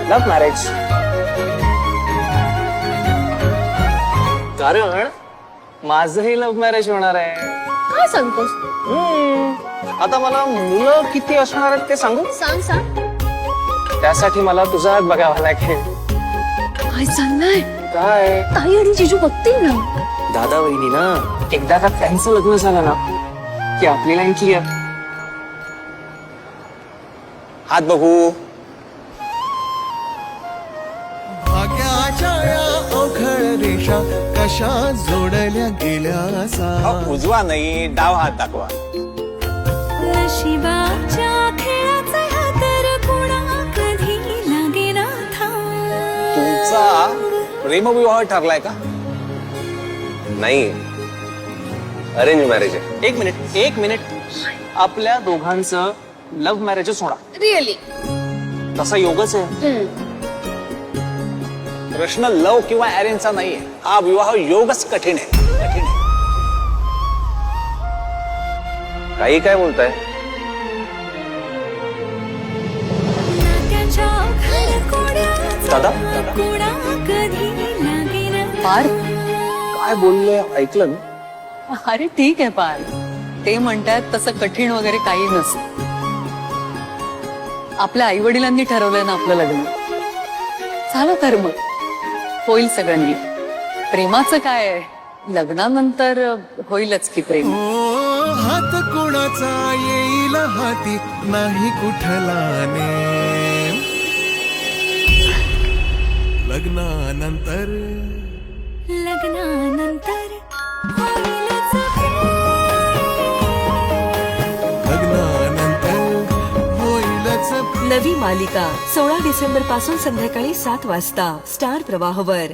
Love marriage. कारण माझंही love marriage होणार आहे. काय सांगतोस? आता मला मुलं किती असणार आहेत ते सांगू? सांग सांग. त्यासाठी मला तुझा हात बघावा लागेल. काय सांगणार? काय ताई आणि जिजू बघतील ना. दादा वहिनी ना, एकदा का त्यांचं लग्न झालं ना की आपली लाईन क्लिअर. हात बघू. भाग्याच्या या अवघड रेषा कशा जोडल्या गेल्या सा. उजवा नाही, डाव हात दाखवा. नशिबाच्या खेळाचा हा तर कुणा कधी लागेना थांब. तुमचा प्रेमविवाह ठरलाय का? नाही, अरेंज मॅरेज आहे. एक मिनिट. आपल्या दोघांचं लव्ह मॅरेजच होणार. रिअली? तसा योगच आहे. प्रश्न लव किंवा अरेंजचा नाहीये. हा विवाह योगच कठीण आहे. काही काय बोलताय? त्याच्या खरकोड्याचा दादा? कुणा कधी लागेना पार. काय बोलले ऐकलं ना? अरे ठीक आहे पार, ते म्हणतात तसं कठीण वगैरे काही नसतं. आपल्या आई वडिलांनी ठरवलंय ना आपलं लग्न. झालं तर मग होईल सगळं नीट. प्रेमाचं काय आहे, लग्नानंतर होईलच की प्रेम. ओ हात कोणाचा येईल हाती नाही कुठला नेम. लग्नानंतर लग्नानंतर होईलच प्रेम. लग्नानंतर होईलच. नवी मालिका 16 डिसेंबर पासून संध्याकाळी 7 वाजता स्टार प्रवाहवर.